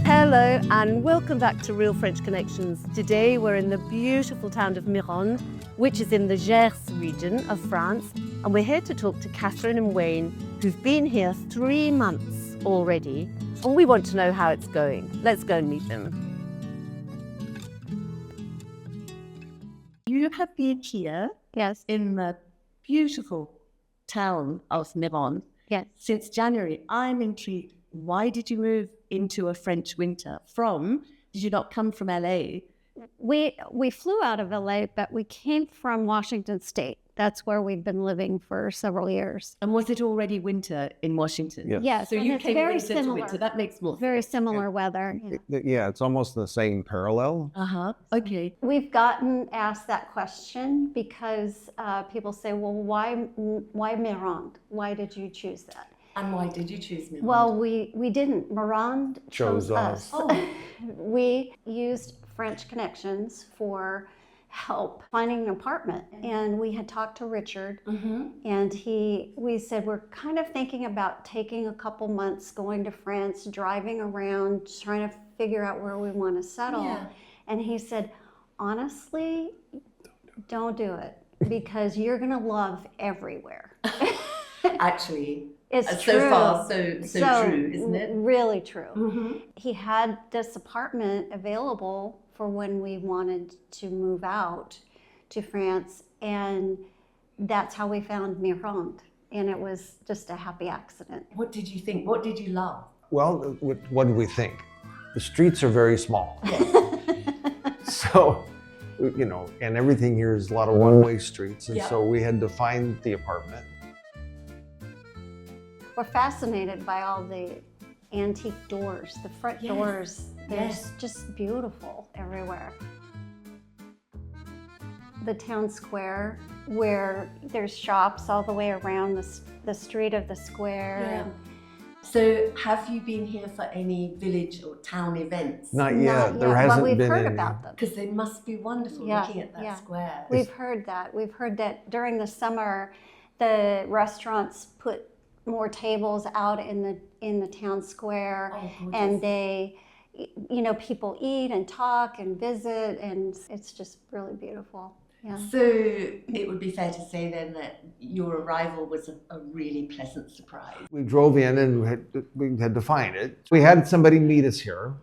Hello and welcome back to Real French Connections. Today we're in the beautiful town of Mirande, which is in the Gers region of France, and we're here to talk to Catharine and Wayne, who've been here 3 months already, and we want to know how it's going. Let's go and meet them. You have been here, Yes. in the beautiful town of Mirande, Yes. since January. I'm intrigued. Why did you move into a French winter? Did you not come from LA? We flew out of LA, but we came from Washington State. That's where we've been living for several years. And was it already winter in Washington? Yes. Yes, So and you it's came very winter to similar. winter. That makes more Very sense. similar weather. Yeah. Yeah, it's almost the same parallel. Okay. We've gotten asked that question because people say, well, why Mirande? Why did you choose that? And why did you choose Mirande? Well, we didn't. Mirande chose us. Oh. We used French connections for help finding an apartment, and we had talked to Richard, and we said we're kind of thinking about taking a couple months, going to France, driving around, trying to figure out where we want to settle. Yeah. And he said, honestly, don't do it because you're going to love everywhere. Actually, It's so true. far, so true, isn't it? Really true. He had this apartment available for when we wanted to move out to France, and that's how we found Mirande. And it was just a happy accident. What did you think? What did you love? Well, what did we think? The streets are very small. So, and everything here is a lot of one-way streets. And so we had to find the apartment. We're fascinated by all the antique doors, the front doors. They're just beautiful everywhere. The town square, where there's shops all the way around the street of the square. Yeah. So have you been here for any village or town events? Not yet. There hasn't but we've been heard any. about them. Because they must be wonderful looking at that square. We've heard that. We've heard that during the summer, the restaurants put more tables out in the town square, and they, people eat and talk and visit, and it's just really beautiful. Yeah. So it would be fair to say then that your arrival was a really pleasant surprise. We drove in and we had to find it. We had somebody meet us here,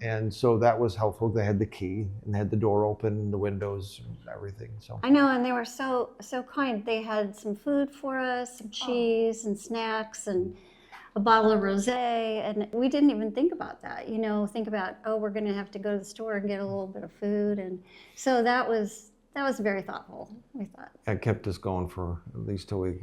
and so that was helpful. They had the key and had the door open, the windows, and everything. So I know, and they were so kind. They had some food for us, some cheese and snacks, and a bottle of rosé, and we didn't even think about that. Think about, we're going to have to go to the store and get a little bit of food, and so that was very thoughtful, we thought. it kept us going for at least till we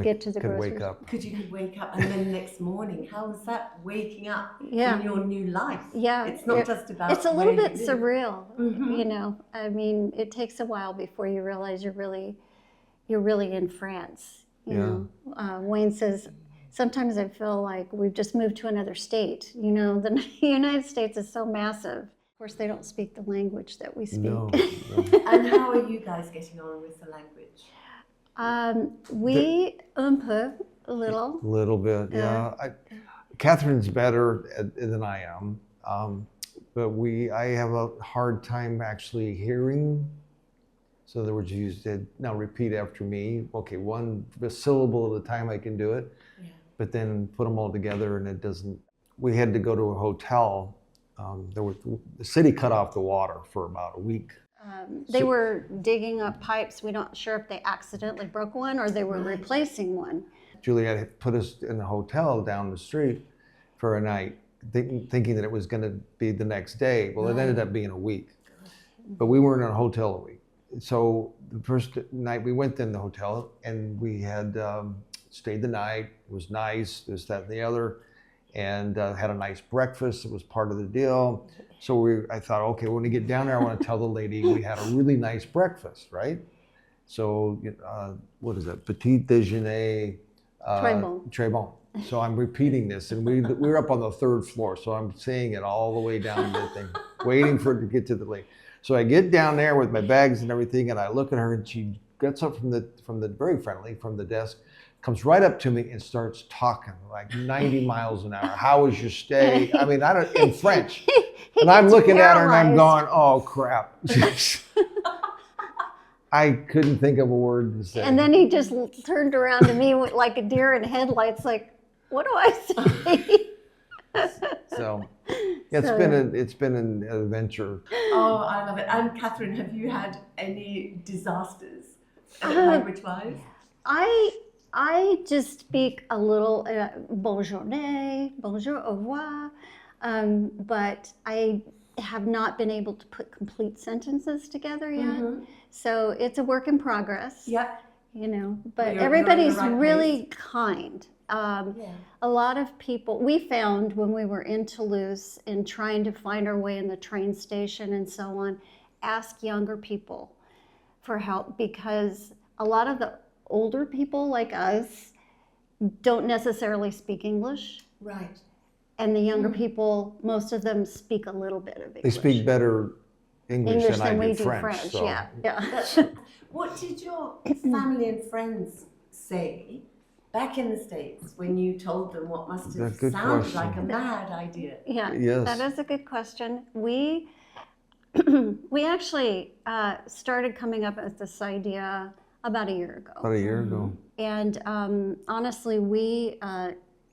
Get to the could grocery wake up. Could wake up, and then the next morning, how was that waking up in your new life? Yeah. It's not just about It's a little where bit you live. surreal, I mean, it takes a while before you realize you're really in France. Wayne says, sometimes I feel like we've just moved to another state. The United States is so massive. Of course, they don't speak the language that we speak. No. And how are you guys getting on with the language? We a little. A little bit, yeah. Catherine's better than I am, but I have a hard time actually hearing. So in other words, you said, now repeat after me. Okay, one syllable at a time I can do it, but then put them all together and it doesn't. We had to go to a hotel. The city cut off the water for about a week. They were digging up pipes. We're not sure if they accidentally broke one or they were replacing one. Juliet had put us in a hotel down the street for a night, thinking that it was going to be the next day. Well, it ended up being a week, but we weren't in a hotel a week. So the first night we went in the hotel and we had stayed the night. It was nice, this, that, and the other, and had a nice breakfast. It was part of the deal. So I thought, okay, when we get down there, I want to tell the lady we had a really nice breakfast, right? So what is that? Petit déjeuner. Très bon. So I'm repeating this, and we were up on the 3rd floor, so I'm saying it all the way down the thing, waiting for it to get to the lake. So I get down there with my bags and everything, and I look at her, and she gets up from the very friendly from the desk, comes right up to me and starts talking like 90 miles an hour. How was your stay? I mean, I don't in French. And I'm looking at her and I'm going, oh crap. I couldn't think of a word to say. And then he just turned around to me with, like a deer in headlights, like, what do I say? So it's been an adventure. Oh, I love it. And Catherine, have you had any disasters language-wise? I just speak a little bonjour, bonjour, au revoir, but I have not been able to put complete sentences together yet. So it's a work in progress. Yep. You know, but You're everybody's in the right really kind. A lot of people, we found when we were in Toulouse and trying to find our way in the train station and so on, ask younger people for help, because a lot of the older people like us don't necessarily speak English. Right. And the younger people, most of them speak a little bit of English. They speak better English than I we do do French. So. Yeah. What did your family and friends say back in the States when you told them what must have sounded like a mad idea? Yeah, yes. That is a good question. We actually started coming up with this idea about a year ago. About a year ago. And honestly, we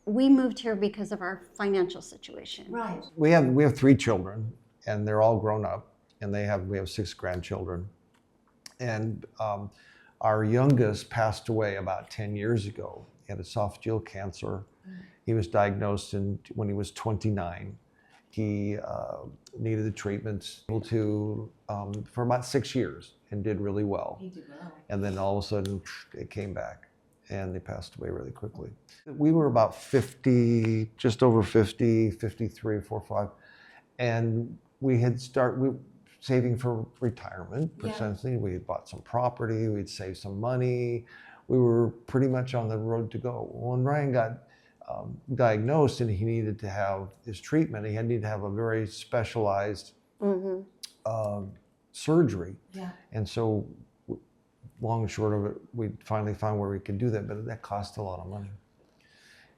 moved here because of our financial situation. Right. We have 3 children, and they're all grown up, and we have 6 grandchildren. And our youngest passed away about 10 years ago. He had esophageal cancer. He was diagnosed when he was 29. He needed the treatments for about 6 years and did really well. He did well. And then all of a sudden, it came back, and they passed away really quickly. We were about 50, just over 50, 53, 45, and we were saving for retirement, essentially. We had bought some property, we'd saved some money. We were pretty much on the road to go. When Ryan got diagnosed and he needed to have his treatment, he needed to have a very specialized surgery. Yeah. And so, long and short of it, we finally found where we could do that, but that cost a lot of money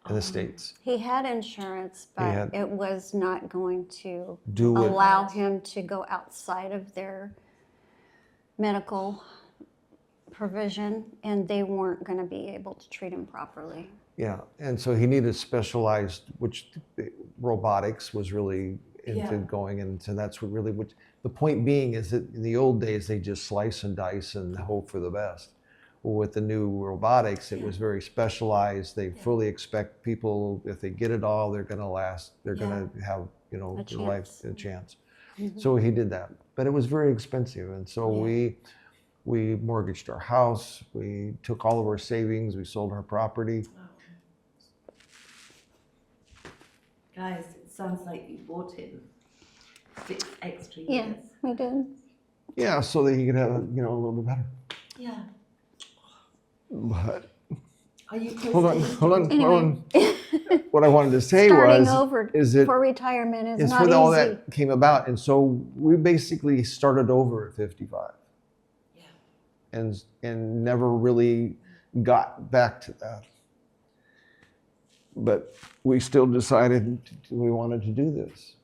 in the States. He had insurance, but it was not going to Do it. allow him to go outside of their medical provision, and they weren't going to be able to treat him properly. Yeah, and so he needed specialized, which robotics was really into going into. That's what really, the point being is that in the old days, they just slice and dice and hope for the best. Well, with the new robotics, it was very specialized. They fully expect people, if they get it all, they're going to last. They're going to have, their life a chance. So he did that, but it was very expensive, and so we mortgaged our house. We took all of our savings. We sold our property. Guys, it sounds like you bought him 6 extra years. Yes, we did. Yeah, so that he could have, a little bit better. Yeah. But Are you close hold on. What I wanted to say Starting was, over is it for retirement is it's not for easy. all that came about, and so we basically started over at 55. Yeah. And never really got back to that. But we still decided we wanted to do this,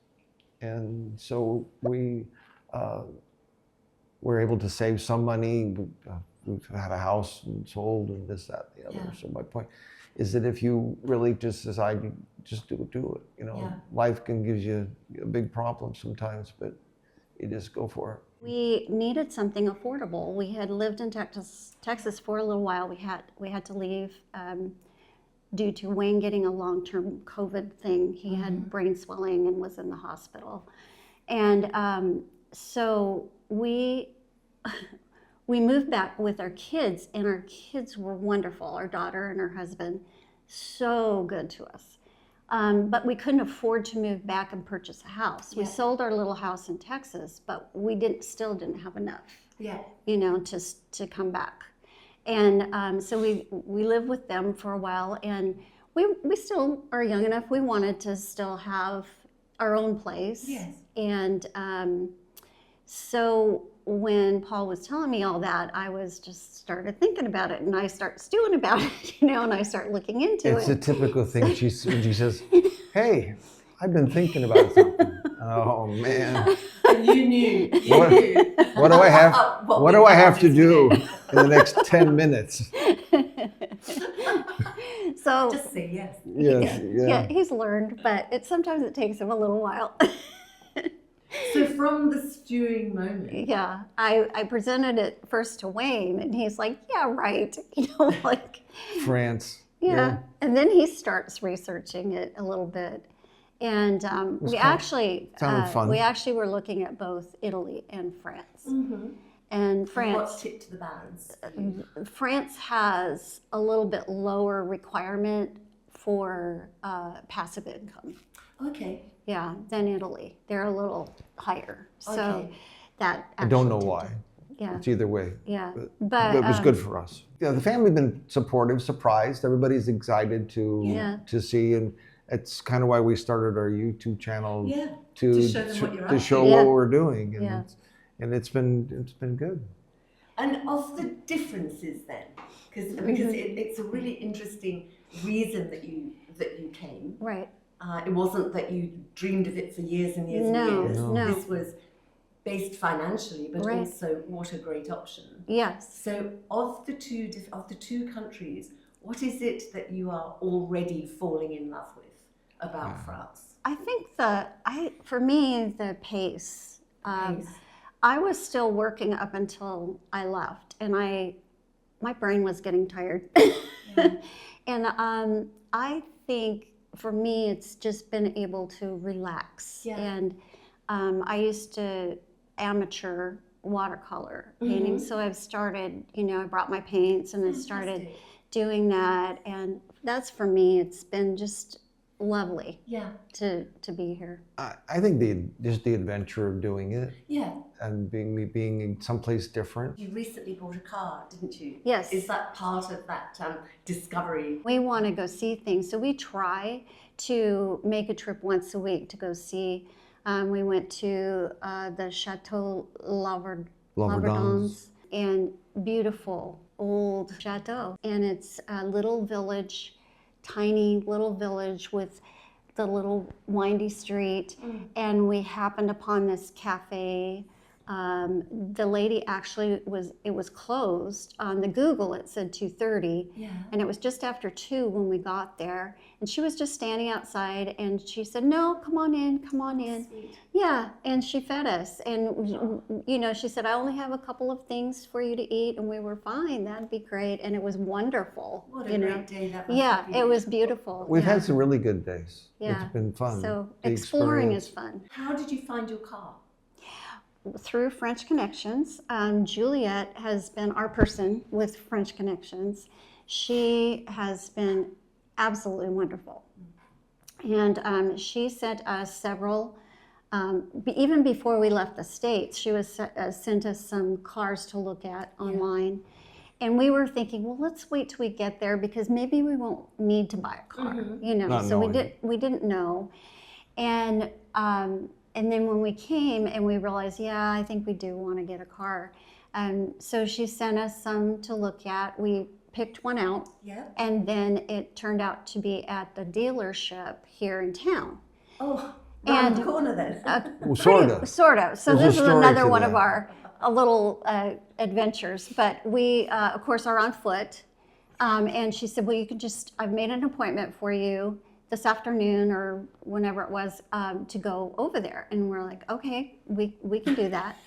and so we were able to save some money. We've had a house and sold and this, that, the other. Yeah. So my point is that if you really just decide, just do it. Life can give you a big problem sometimes, but you just go for it. We needed something affordable. We had lived in Texas for a little while. We had to leave due to Wayne getting a long-term COVID thing. He had brain swelling and was in the hospital. And so we moved back with our kids, and our kids were wonderful. Our daughter and her husband, so good to us. But we couldn't afford to move back and purchase a house. We sold our little house in Texas, but we still didn't have enough, to come back. And so we lived with them for a while, and we still are young enough. We wanted to still have our own place. Yes. And so when Paul was telling me all that, I was just started thinking about it, and I start stewing about it, you know, and I start looking into It's it. a typical thing. When she says, "Hey, I've been thinking about something." Oh man. And you knew. What do I have? What do I have to do in the next 10 minutes? So Just say yes. Yes. yeah, he's learned, but sometimes it takes him a little while. So from the stewing moment. Yeah, I presented it first to Wayne, and he's like, "Yeah, right," you know, like France. yeah. And then he starts researching it a little bit, and we actually were looking at both Italy and France. Mm-hmm. And France, What tipped the balance? France has a little bit lower requirement for passive income. Okay. Yeah, than Italy. They're a little higher. So Okay. that I don't know actually why. Yeah. It's either way. Yeah. But it was good for us. Yeah, the family's been supportive, surprised. Everybody's excited to see, and it's kind of why we started our YouTube channel to show them what you're up to. show what we're doing, and it's been good. And of the differences then, because it's a really interesting reason that you came. Right. It wasn't that you dreamed of it for years and years and years. No. This was based financially, but Right. also what a great option. Yes. So of the two countries, what is it that you are already falling in love with about France? I think for me, the pace. I was still working up until I left, and my brain was getting tired. And I think for me, it's just been able to relax. Yeah. And I used to amateur watercolor painting, so I've started, I brought my paints and I started doing that, and that's for me, it's been just lovely to be here. I think just the adventure of doing it, and being in someplace different. You recently bought a car, didn't you? Yes. Is that part of that discovery? We want to go see things, so we try to make a trip once a week to go see. We went to the Chateau Laverdons, and beautiful old chateau, and it's a little village, tiny little village with the little windy street, and we happened upon this cafe. The lady actually it was closed. On the Google it said 2:30, and it was just after 2 when we got there, and she was just standing outside, and she said, "No, come on in." Sweet. Yeah, and she fed us, and she said, "I only have a couple of things for you to eat," and we were fine. That'd be great, and it was wonderful. What a great day that must have been. It was beautiful. We've had some really good days. Yeah. It's been fun. So The exploring experience. is fun. How did you find your car? Through French Connections. Juliet has been our person with French Connections. She has been absolutely wonderful. And she sent us several, even before we left the States, she sent us some cars to look at online. And we were thinking, well, let's wait till we get there because maybe we won't need to buy a car, Not So knowing. we didn't know. And then when we came and we realized, I think we do want to get a car. So she sent us some to look at. We picked one out, and then it turned out to be at the dealership here in town. Oh, around the corner then. Well, sort of. So There's a this is story another to one that. of our little adventures. But we, of course, are on foot. And she said, well, you can I've made an appointment for you this afternoon or whenever it was to go over there. And we're like, okay, we can do that.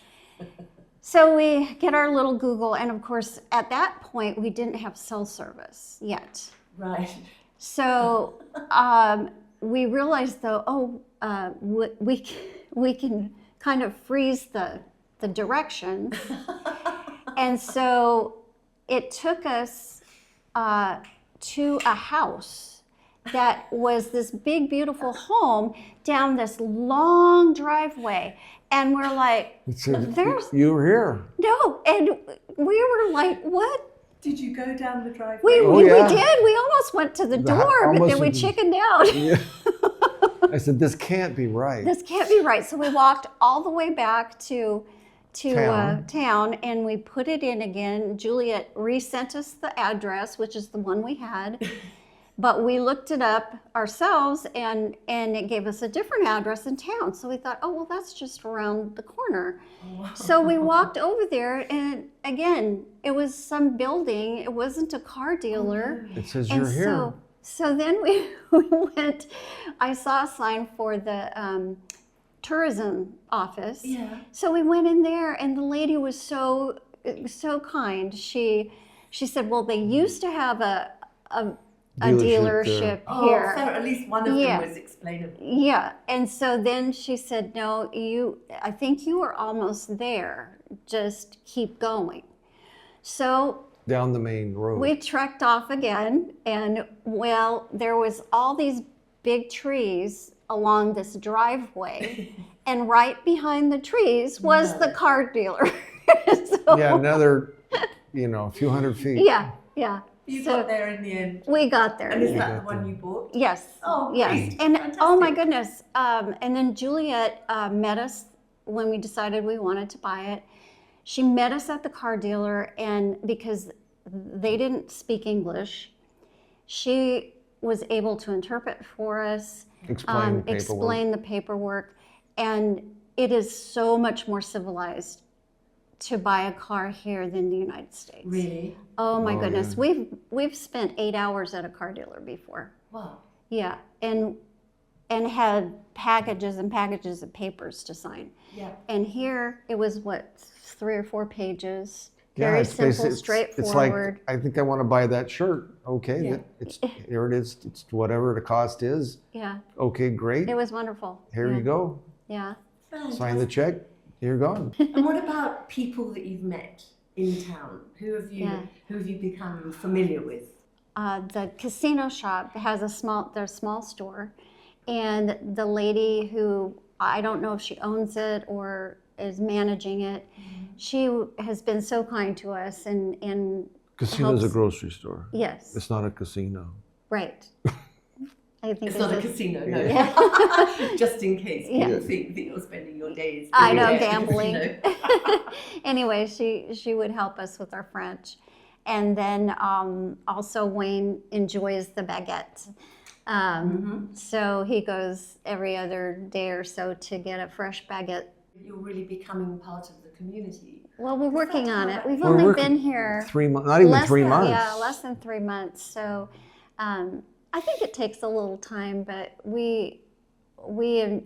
So we get our little Google, and of course, at that point, we didn't have cell service yet. Right. So we realized, though, we can kind of freeze the directions. And so it took us to a house that was this big, beautiful home down this long driveway. And we're like, You were here. no. And we were like, what? Did you go down the driveway? We yeah. did. We almost went to the door, but then we chickened out. Yeah. I said, this can't be right. This can't be right. So we walked all the way back to to town, and we put it in again. Juliet resent us the address, which is the one we had, but we looked it up ourselves, and it gave us a different address in town. So we thought, oh, well, that's just around the corner. So we walked over there, and again, it was some building. It wasn't a car dealer. It says you're here. So then we went, I saw a sign for the tourism office. Yeah. So we went in there, and the lady was so kind. She said, well, they used to have a dealership here. Oh, so at least one of them was explainable. Yeah, and so then she said, no, I think you are almost there. Just keep going. So down the main road. we trekked off again, and well, there was all these big trees along this driveway, and right behind the trees was the car dealer. So, yeah, another, a few hundred feet. yeah. You So got there in the end. we got there. And is that the one you bought? Yes. Oh, yes. great. And oh my Fantastic. goodness. And then Juliet met us when we decided we wanted to buy it. She met us at the car dealer, and because they didn't speak English, she was able to interpret for us, explain the paperwork, and it is so much more civilized to buy a car here than the United States. Really? Oh my goodness. Yeah. We've spent 8 hours at a car dealer before. Wow. Yeah, and had packages and packages of papers to sign. Yeah. And here it was 3 or 4 pages. Yeah, Very it's simple, basic- straightforward. It's like, I think I want to buy that shirt. Okay, Yeah. here it is. It's whatever the cost is. Yeah, Okay, great. it was wonderful. Here yeah. you go. Yeah. Sign the check. You're gone. And what about people that you've met in town? Who have you become familiar with? The casino shop has their small store, and the lady who, I don't know if she owns it or is managing it, she has been so kind to us and Casino's helps. a grocery store. Yes, It's not a casino. right. I think It's not a just- casino, no. Yeah. Just in case people Yeah. think that you're spending your days. I know, doing it, gambling. you know. Anyway, she would help us with our French. And then also Wayne enjoys the baguette. So he goes every other day or so to get a fresh baguette. You're really becoming part of the community. Well, we're working on it. We've We're only working been here 3 months, not even 3 months. Yeah, less than 3 months. So I think it takes a little time, but we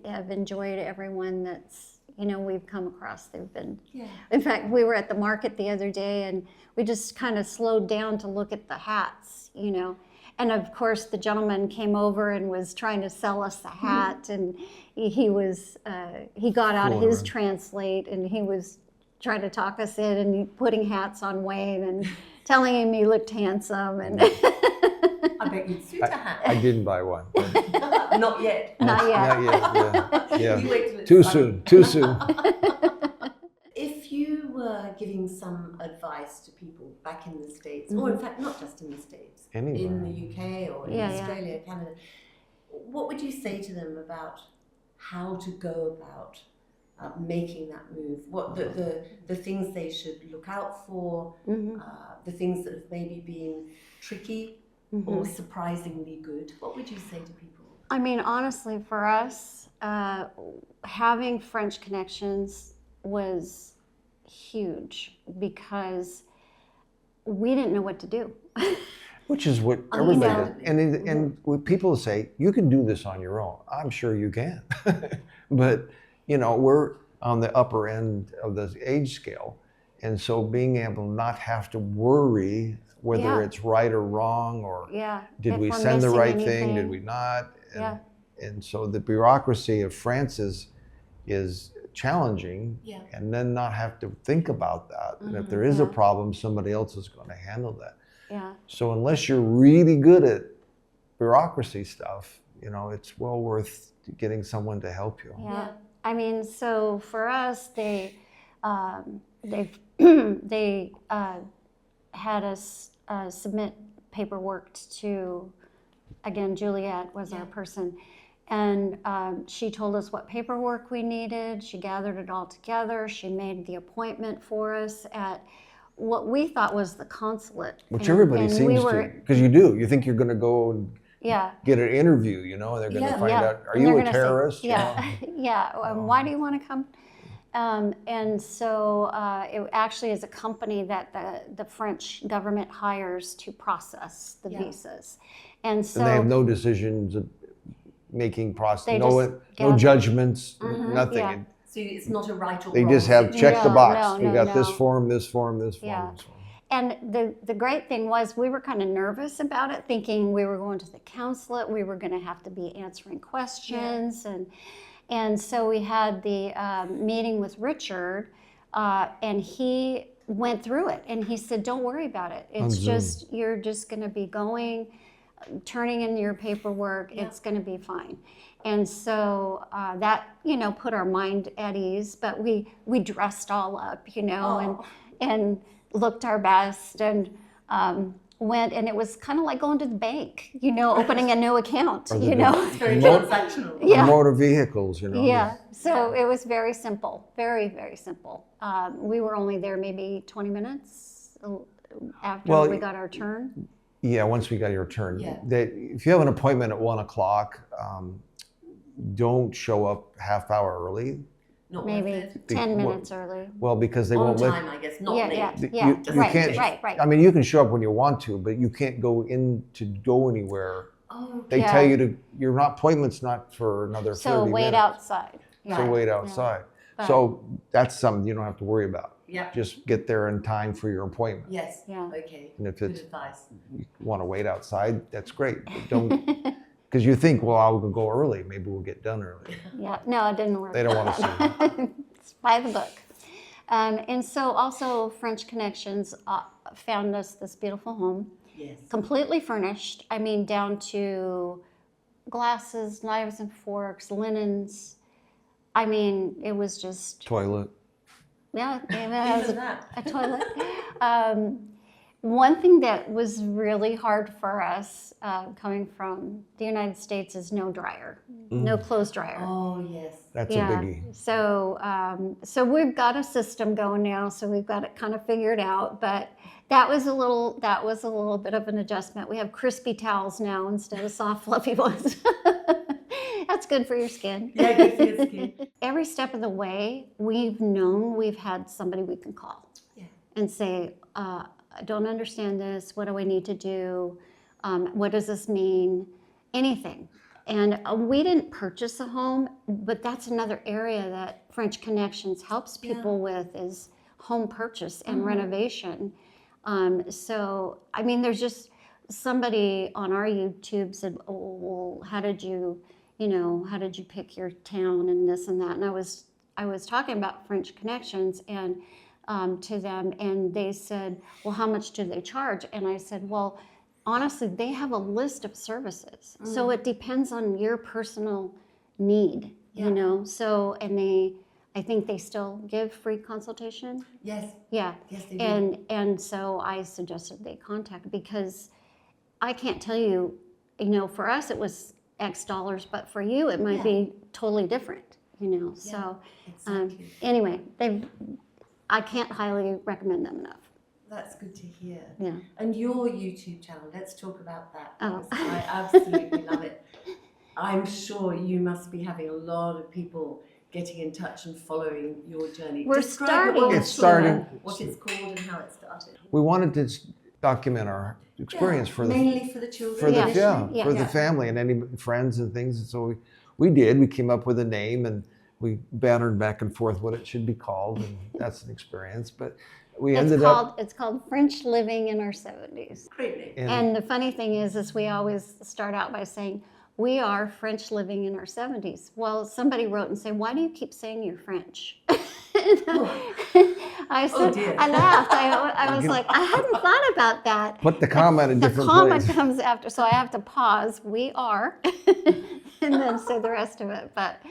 have enjoyed everyone that's, we've come across. They've been, in fact, we were at the market the other day, and we just kind of slowed down to look at the hats, And of course, the gentleman came over and was trying to sell us the hat, and he got out his Translate, and he was trying to talk us in and putting hats on Wayne and telling him he looked handsome. And I bet you'd suit a hat. I didn't buy one. but Not yet. not yet. Not yet. Yeah. You wait till it's Too sunny. soon. If you were giving some advice to people back in the States, or in fact not just in the States, Anywhere. in the UK or in Yeah, Australia, Canada, what would you say to them about how to go about making that move? What the things they should look out for, the things that have maybe been tricky or surprisingly good? What would you say to people? I mean, honestly, for us, having French connections was huge because we didn't know what to do. Which is what everybody does. And what people say, you can do this on your own. I'm sure you can. But, we're on the upper end of the age scale. And so being able to not have to worry whether it's right or wrong, or did if we we're send the missing right thing, anything. did we not? And so the bureaucracy of France is challenging, and then not have to think about that. And if there is a problem, somebody else is going to handle that. So unless you're really good at bureaucracy stuff, it's well worth getting someone to help you. I mean, so for us, they had us submit paperwork to, again, Juliet was our person, And she told us what paperwork we needed. She gathered it all together. She made the appointment for us at what we thought was the consulate. Which everybody seems to, because you do. You think you're going to go and get an interview, you know, and they're going to find out, are you a terrorist? Say, why do you want to come? And so it actually is a company that the French government hires to process the visas. And so they have no decisions making process, no judgments, nothing. Yeah. So it's not a right or they wrong. They just have check the box. We got this form, this form, this form, this form. And the great thing was we were kind of nervous about it, thinking we were going to the consulate, we were going to have to be answering questions. And so we had the meeting with Richard, and he went through it. And he said, don't worry about it. It's just, you're just going to be going, turning in your paperwork. It's going to be fine. And so that, put our mind at ease. But we dressed all up, and looked our best, and went, and it was kind of like going to the bank, opening a new account, It's very transactional. Motor vehicles, So it was very simple, very, very simple. We were only there maybe 20 minutes after we got our turn. Yeah, once we got your turn. If you have an appointment at 1 o'clock, don't show up half hour early. Maybe 10 minutes early. Well, because they won't let time, I guess, not late. You can't. Right. I mean, you can show up when you want to, but you can't go anywhere. They tell you your appointment's not for another 30 minutes. So wait outside. So wait outside. So that's something you don't have to worry about. Yeah. Just get there in time for your appointment. Yes. Yeah. Okay. And if good advice. You want to wait outside, that's great. But don't. Because you think, well, I'll go early. Maybe we'll get done early. Yeah, no, it didn't work. They don't want to see. It's by the book. And so also French Connections found us this beautiful home. Yes. Completely furnished. I mean, down to glasses, knives and forks, linens. I mean, it was just... Toilet. Yeah, it was a toilet. One thing that was really hard for us coming from the United States is no dryer, no clothes dryer. Oh, yes. That's a biggie. So we've got a system going now, so we've got it kind of figured out, but that was a little bit of an adjustment. We have crispy towels now instead of soft fluffy ones. That's good for your skin. Yeah, good for your skin. Every step of the way, we've had somebody we can call and say, I don't understand this. What do I need to do? What does this mean? Anything. And we didn't purchase a home, but that's another area that French Connections helps people with is home purchase and renovation. So, I mean, there's just somebody on our YouTube said, oh, well, how did you pick your town and this and that? And I was talking about French Connections and to them, and they said, well, how much do they charge? And I said, well, honestly, they have a list of services. So it depends on your personal need, So, and I think they still give free consultation. Yes. Yeah. Yes, they do. And so I suggested they contact, because I can't tell you, for us it was X dollars, but for you it might be totally different, So exactly. Anyway, I can't highly recommend them enough. That's good to hear. Yeah. And your YouTube channel, let's talk about that. Oh. I absolutely love it. I'm sure you must be having a lot of people getting in touch and following your journey. We're Describe starting. It's starting. What it's called and how it started. We wanted to document our experience mainly for the children. for the family and any friends and things. And so we did. We came up with a name and we bantered back and forth what it should be called, and that's an experience. But it's called French Living in Our 70s. Great name. And the funny thing is we always start out by saying, we are French living in our 70s. Well, somebody wrote and said, why do you keep saying you're French? I said, I laughed. I was like, I hadn't thought about that. Put the comma in a different place. The comma comes after, so I have to pause. We are, and then say the rest of it. But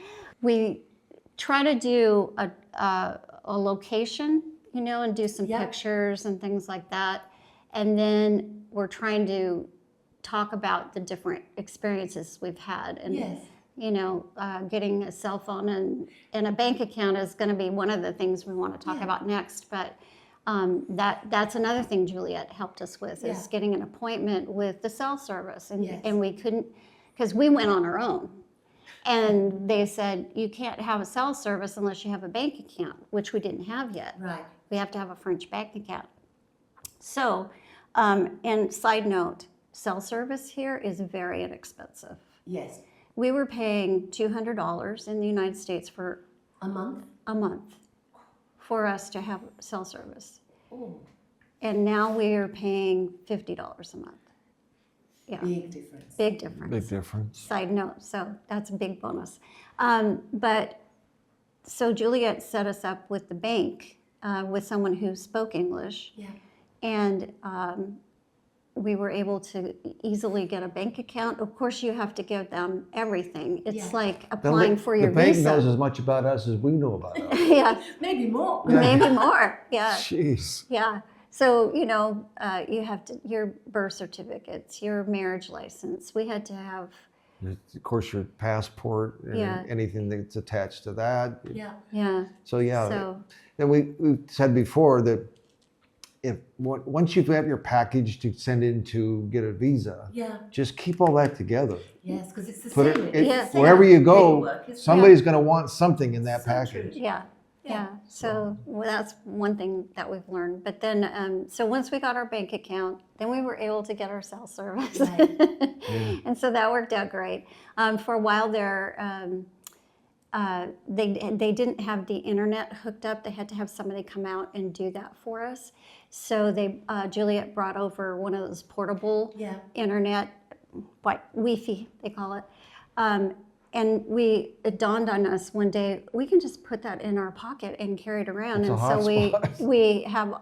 we try to do a location, and do some pictures and things like that. And then we're trying to talk about the different experiences we've had. And You know, getting a cell phone and a bank account is going to be one of the things we want to talk about next. But that's another thing Juliet helped us with is getting an appointment with the cell service. And we couldn't, because we went on our own. And they said, you can't have a cell service unless you have a bank account, which we didn't have yet. Right. We have to have a French bank account. So, and side note, cell service here is very inexpensive. Yes. We were paying $200 in the United States for A month? a month for us to have cell service. Oh, And now we are paying $50 a month. Yeah, big difference. big difference. Big difference. Side note, so that's a big bonus. But so Juliet set us up with the bank, with someone who spoke English. Yeah. And we were able to easily get a bank account. Of course, you have to give them everything. It's like applying for your The bank visa. knows as much about us as we know about us. Yeah, Maybe more. maybe more. Yeah, Jeez. yeah. So, you know, you have to, your birth certificates, your marriage license. We had to have, Of course, your passport and Yeah. anything that's attached to that. Yeah. yeah. So yeah, So, and we said before that if once you have your package to send in to get a visa, Yeah. just keep all that together. Yes, because it's the Put same. it, It's Yeah. the same wherever you go, paperwork, isn't it? somebody's going to want something in that So package. true. yeah. Yeah, so well, that's one thing that we've learned. But then, so once we got our bank account, then we were able to get our cell service. Right. And so that worked out great. For a while there, they didn't have the internet hooked up. They had to have somebody come out and do that for us. So Juliet brought over one of those portable Yeah. internet, like Wi-Fi, they call it. And it dawned on us one day, we can just put that in our pocket and carry it around. It's a And so hotspot. we have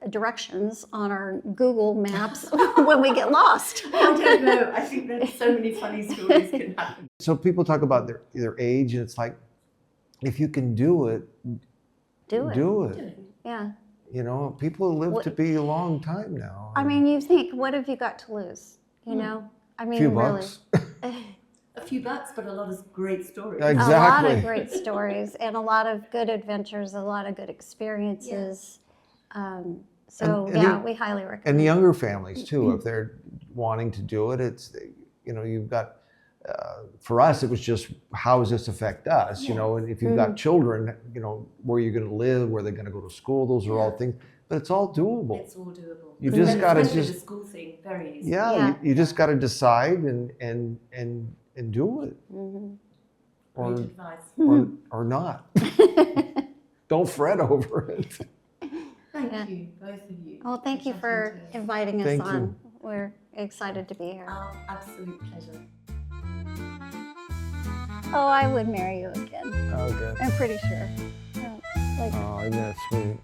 directions on our Google Maps when we get lost. I don't know. I think there's so many funny stories can happen. So people talk about their age, and it's like, if you can do it, Do it. do it. Yeah. You know, people live to be a long time now. I mean, you think, what have you got to lose? You know? I a mean, few really. bucks. A few bucks, but a lot of great stories. Exactly. A lot of great stories and a lot of good adventures, a lot of good experiences. So And yeah, you- we highly recommend. And younger families too, if they're wanting to do it, it's, you know, you've got, for us, it was just, how does this affect us? You know, and if you've got children, you know, where you're going to live, where they're going to go to school, those are all things, but it's all doable. It's all doable. You just gotta Especially just- the school thing, very easy. Yeah, Yeah. you just got to decide and do it, Great advice. or not. Don't fret over it. Thank you, both of you. Well, thank you for chatting to us. inviting us Thank on. you. We're excited to be here. Our absolute pleasure. Oh, I would marry you again. Oh, good. I'm pretty sure. Yeah, like, Oh, that's sweet.